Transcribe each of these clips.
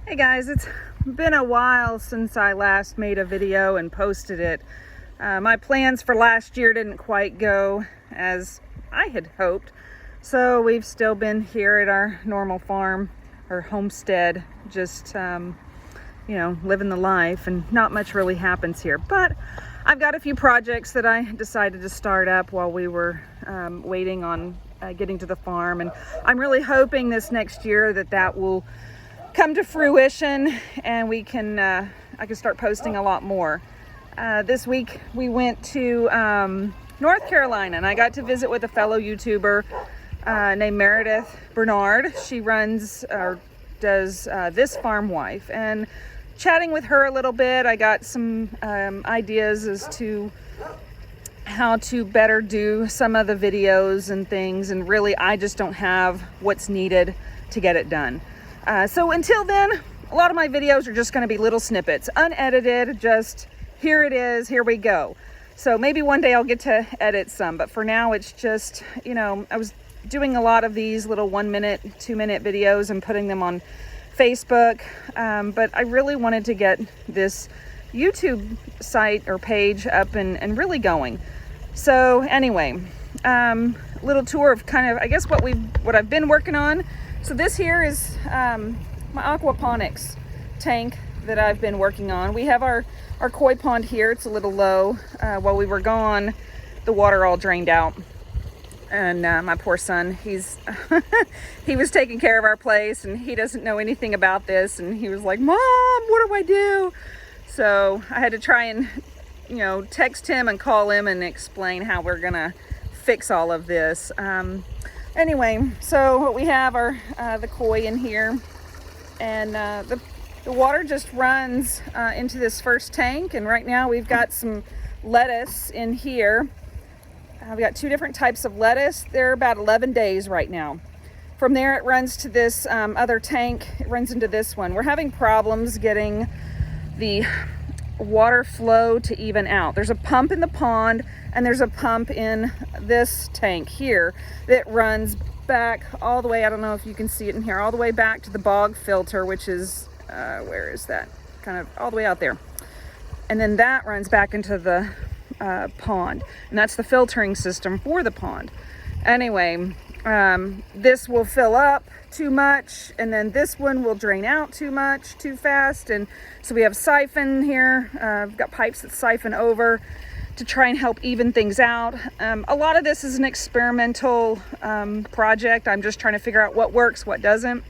Hey guys, it's been a while since I last made a video and posted it. My plans for last year didn't quite go as I had hoped, so we've still been here at our normal farm or homestead, just living the life, and not much really happens here. But I've got a few projects that I decided to start up while we were waiting on getting to the farm, and I'm really hoping this next year that will come to fruition and we can I can start posting a lot more. This week we went to North Carolina, and I got to visit with a fellow YouTuber named Meredith Bernard. She runs or does This Farm Wife, and chatting with her a little bit, I got some ideas as to how to better do some of the videos and things, and really I just don't have what's needed to get it done. So until then, a lot of my videos are just going to be little snippets, unedited, just here it is, here we go. So maybe one day I'll get to edit some, but for now it's just, I was doing a lot of these little 1 minute, 2 minute videos and putting them on Facebook, but I really wanted to get this YouTube site or page up and really going. So anyway, little tour of kind of, I guess, what I've been working on. So this here is my aquaponics tank that I've been working on. We have our koi pond here. It's a little low. While we were gone, the water all drained out. And my poor son, he was taking care of our place, and he doesn't know anything about this. And he was like, "Mom, what do I do?" So I had to try and, text him and call him and explain how we're gonna fix all of this. Anyway, so what we have are the koi in here, and the water just runs into this first tank, and right now we've got some lettuce in here. We've got 2 different types of lettuce. They're about 11 days right now. From there it runs to this other tank. It runs into this one. We're having problems getting the water flow to even out. There's a pump in the pond, and there's a pump in this tank here that runs back all the way, I don't know if you can see it in here, all the way back to the bog filter, which is where is that, kind of all the way out there, and then that runs back into the pond, and that's the filtering system for the pond. Anyway, this will fill up too much, and then this one will drain out too fast, and so we have siphon here. We've got pipes that siphon over to try and help even things out. A lot of this is an experimental project. I'm just trying to figure out what works, what doesn't.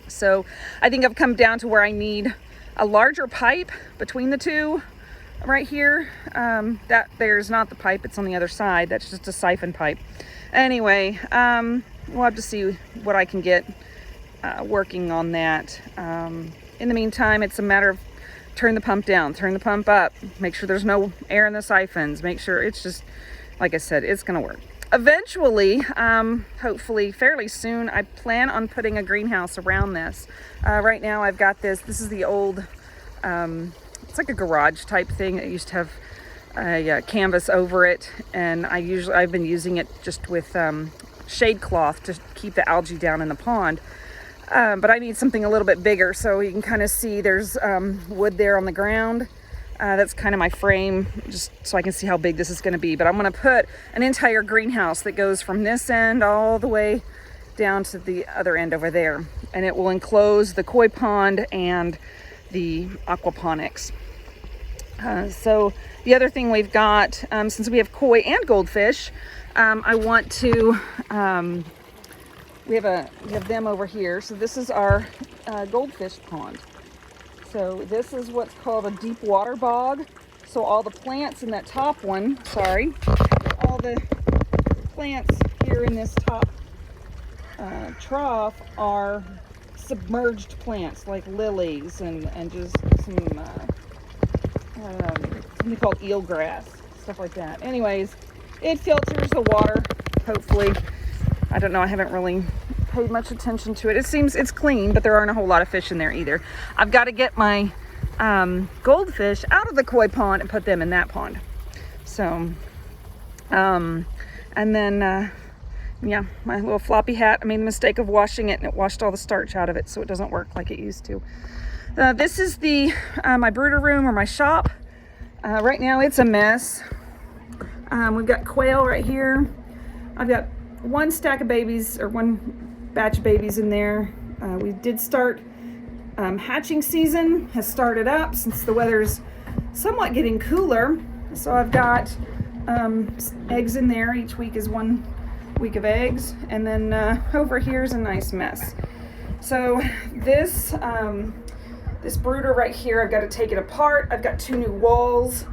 So I think I've come down to where I need a larger pipe between the two right here. That there's not the pipe, it's on the other side. That's just a siphon pipe. Anyway, we'll have to see what I can get working on that. In the meantime, it's a matter of turn the pump down, turn the pump up, make sure there's no air in the siphons, make sure it's just, like I said, it's gonna work. Eventually, hopefully fairly soon, I plan on putting a greenhouse around this. Right now I've got this is the old, it's like a garage type thing. It used to have a canvas over it, and I've been using it just with shade cloth to keep the algae down in the pond. But I need something a little bit bigger, so you can kind of see there's wood there on the ground. That's kind of my frame, just so I can see how big this is going to be. But I'm going to put an entire greenhouse that goes from this end all the way down to the other end over there, and it will enclose the koi pond and the aquaponics. So the other thing we've got, since we have koi and goldfish, I want to we have them over here. So this is our goldfish pond. So this is what's called a deep water bog. So all the plants in that top one, all the plants here in this top trough are submerged plants, like lilies and just some something called eelgrass, stuff like that. Anyways, it filters the water, hopefully. I don't know, I haven't really paid much attention to it. It seems it's clean, but there aren't a whole lot of fish in there either. I've got to get my goldfish out of the koi pond and put them in that pond. So, and then yeah, my little floppy hat. I made the mistake of washing it, and it washed all the starch out of it, so it doesn't work like it used to. This is the my brooder room, or my shop. Right now it's a mess. We've got quail right here. I've got one stack of babies, or one batch of babies in there. We did start, hatching season has started up since the weather's somewhat getting cooler. So I've got eggs in there. Each week is 1 week of eggs. And then over here is a nice mess. So this brooder right here, I've got to take it apart. I've got 2 new walls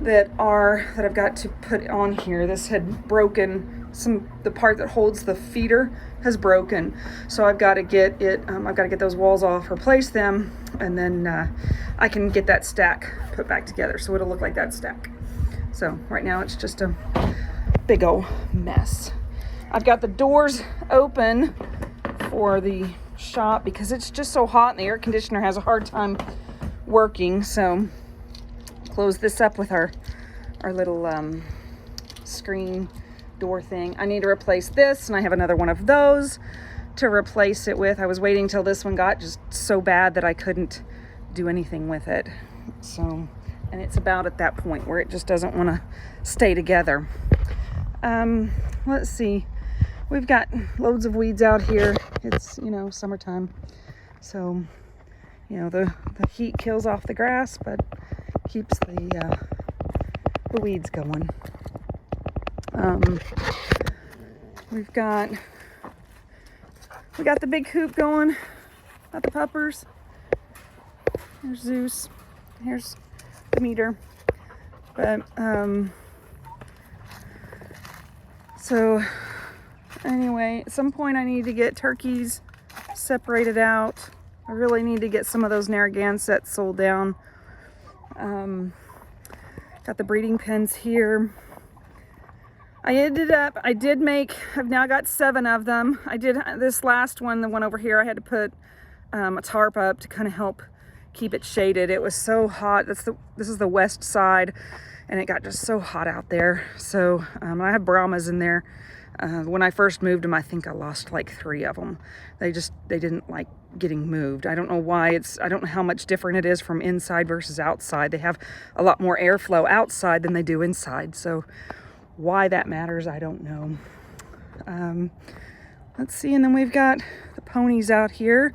that I've got to put on here. This had broken. The part that holds the feeder has broken, so I've got to get it. I've got to get those walls off, replace them, and then I can get that stack put back together, so it'll look like that stack. So right now it's just a big old mess. I've got the doors open for the shop because it's just so hot, and the air conditioner has a hard time working. So close this up with our little screen door thing. I need to replace this, and I have another one of those to replace it with. I was waiting till this one got just so bad that I couldn't do anything with it. So, and it's about at that point where it just doesn't want to stay together. Let's see. We've got loads of weeds out here. It's, summertime. So, the heat kills off the grass, but keeps the weeds going. We got the big coop going. Got the puppers. Here's Zeus. Here's the meter. But so anyway, at some point I need to get turkeys separated out. I really need to get some of those Narragansetts sold down. Got the breeding pens here. I've now got 7 of them. I did this last one, the one over here, I had to put a tarp up to kind of help keep it shaded. It was so hot. This is the west side, and it got just so hot out there. So I have Brahmas in there. When I first moved them, I think I lost like 3 of them. They didn't like getting moved. I don't know why. I don't know how much different it is from inside versus outside. They have a lot more airflow outside than they do inside. So why that matters, I don't know. Let's see, and then we've got the ponies out here.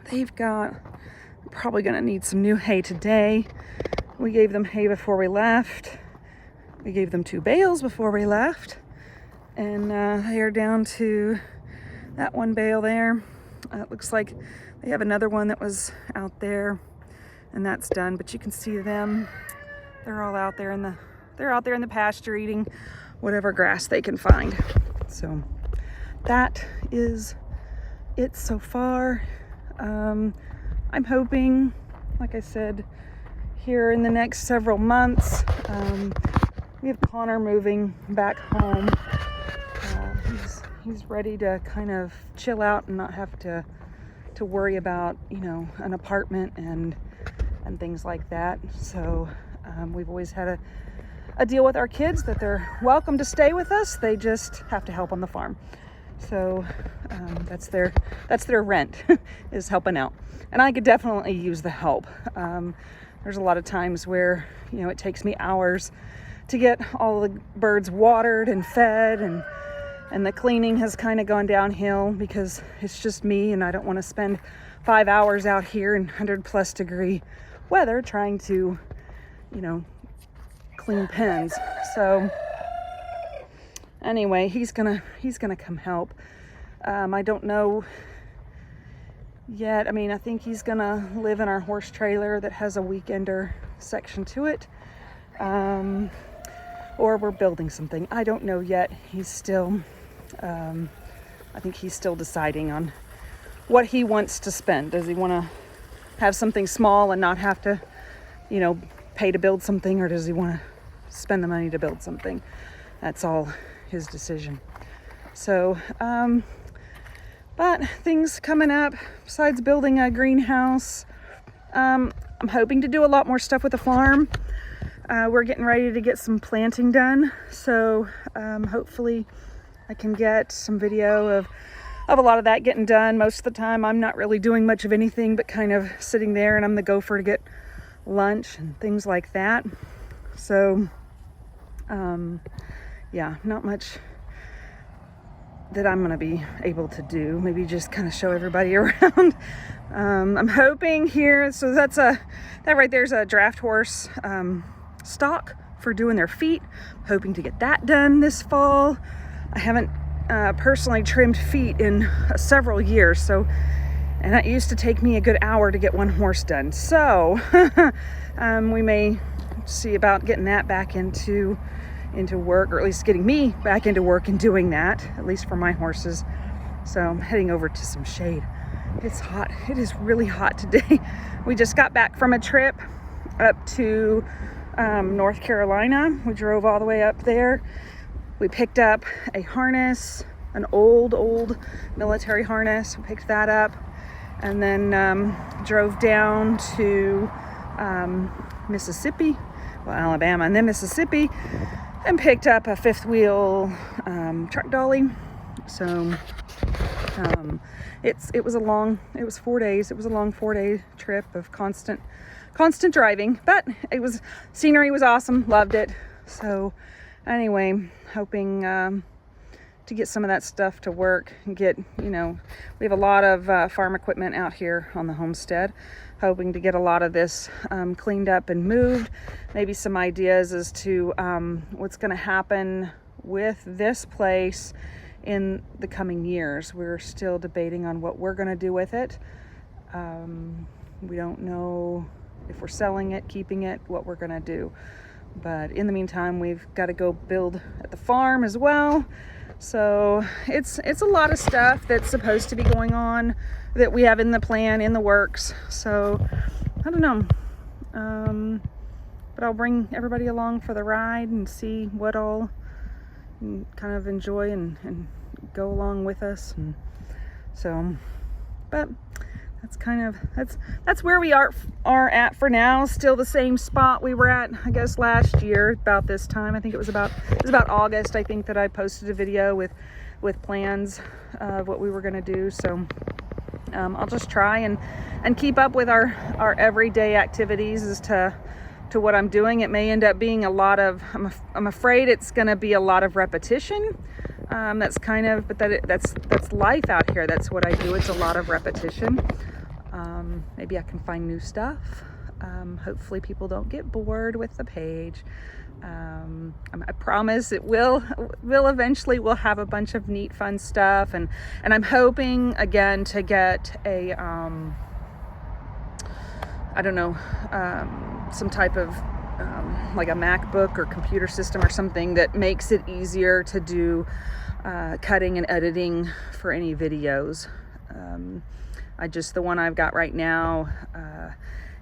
They've got, probably gonna need some new hay today. We gave them hay before we left. We gave them 2 bales before we left. And they are down to that 1 bale there. It looks like they have another one that was out there, and that's done, but you can see them. They're all out there in the pasture eating whatever grass they can find. So that is it so far. I'm hoping, like I said, here in the next several months, we have Connor moving back home. He's ready to kind of chill out and not have to worry about, an apartment and things like that. So we've always had a deal with our kids that they're welcome to stay with us. They just have to help on the farm. So that's their rent is helping out. And I could definitely use the help. There's a lot of times where, it takes me hours to get all the birds watered and fed, and the cleaning has kind of gone downhill because it's just me, and I don't want to spend 5 hours out here in 100+ degree weather trying to, clean pens. So anyway, he's gonna come help. I don't know yet. I think he's gonna live in our horse trailer that has a weekender section to it, or we're building something. I don't know yet. He's still I think he's still deciding on what he wants to spend. Does he want to have something small and not have to, pay to build something, or does he want to spend the money to build something? That's all his decision. So, but things coming up besides building a greenhouse. I'm hoping to do a lot more stuff with the farm. we're getting ready to get some planting done. So hopefully I can get some video of a lot of that getting done. Most of the time I'm not really doing much of anything but kind of sitting there, and I'm the gopher to get lunch and things like that. So yeah, not much that I'm gonna be able to do. Maybe just kind of show everybody around. I'm hoping here, so that right there's a draft horse stock for doing their feet. Hoping to get that done this fall. I haven't personally trimmed feet in several years, and that used to take me a good hour to get one horse done. So we may see about getting that back into work, or at least getting me back into work and doing that, at least for my horses. So I'm heading over to some shade. It's hot. It is really hot today. We just got back from a trip up to North Carolina. We drove all the way up there. We picked up a harness, an old military harness. We picked that up, and then drove down to Mississippi, well, Alabama, and then Mississippi, and picked up a fifth wheel truck dolly. So it was 4 days. It was a long 4-day trip of constant driving, but scenery was awesome. Loved it. So anyway, hoping to get some of that stuff to work and get, we have a lot of farm equipment out here on the homestead. Hoping to get a lot of this cleaned up and moved. Maybe some ideas as to what's going to happen with this place in the coming years. We're still debating on what we're going to do with it. We don't know if we're selling it, keeping it, what we're going to do. But in the meantime, we've got to go build at the farm as well. So it's a lot of stuff that's supposed to be going on that we have in the plan, in the works. So I don't know. But I'll bring everybody along for the ride and see what all, and kind of enjoy and go along with us. And so, but that's where we are at for now. Still the same spot we were at, I guess, last year about this time. I think it was about August, I think, that I posted a video with plans of what we were going to do. So I'll just try and keep up with our everyday activities as to what I'm doing. It may end up being a lot of, I'm afraid it's going to be a lot of repetition. That's kind of, but that's life out here. That's what I do. It's a lot of repetition. Maybe I can find new stuff. Hopefully people don't get bored with the page. I promise it will eventually. We'll have a bunch of neat, fun stuff, and I'm hoping again to get a I don't know, some type of like a MacBook or computer system or something that makes it easier to do cutting and editing for any videos. The one I've got right now,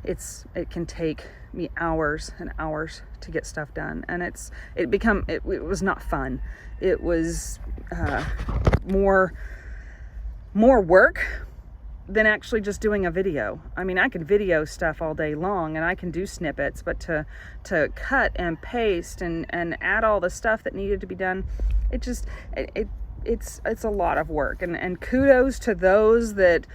it can take me hours and hours to get stuff done, and it was not fun. It was more work than actually just doing a video. I mean, I can video stuff all day long and I can do snippets, but to cut and paste and add all the stuff that needed to be done, it's a lot of work. And kudos to those that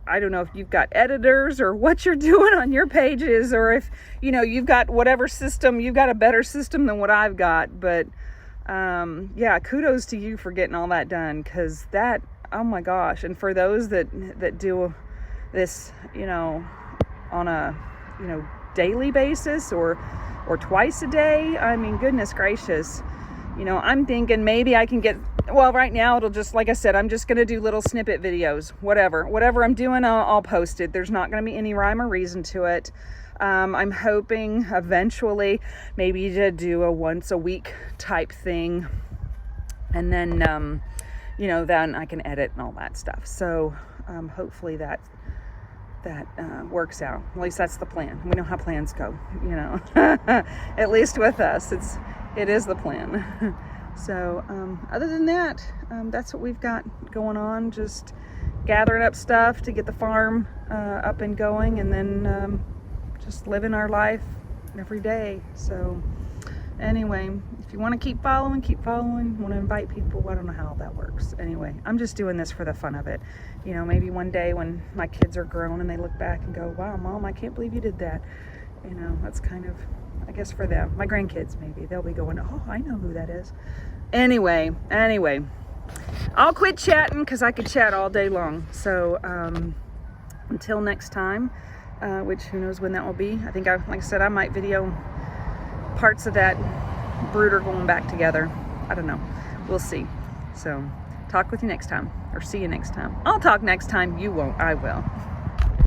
I don't know if you've got editors or what you're doing on your pages, or if you've got whatever system, you've got a better system than what I've got. But yeah, kudos to you for getting all that done, because that, oh my gosh. And for those that do this on a daily basis or twice a day, I mean, goodness gracious. I'm thinking maybe I can get, well, right now it'll just, like I said, I'm just going to do little snippet videos, whatever I'm doing, I'll post it. There's not going to be any rhyme or reason to it. I'm hoping eventually maybe to do a once a week type thing, and then then I can edit and all that stuff. So hopefully that works out. At least that's the plan. We know how plans go, at least with us, it is the plan. So other than that, that's what we've got going on. Just gathering up stuff to get the farm up and going, and then just living our life every day. So anyway, if you want to keep following, want to invite people, I don't know how that works. Anyway, I'm just doing this for the fun of it. You know, maybe one day when my kids are grown and they look back and go, wow, Mom, I can't believe you did that. You know, that's kind of, I guess, for them. My grandkids, maybe they'll be going, oh, I know who that is. Anyway, I'll quit chatting because I could chat all day long. So until next time, which who knows when that will be. I think, like I said, I might video parts of that brooder going back together. I don't know. We'll see. So talk with you next time, or see you next time. I'll talk next time. You won't. I will.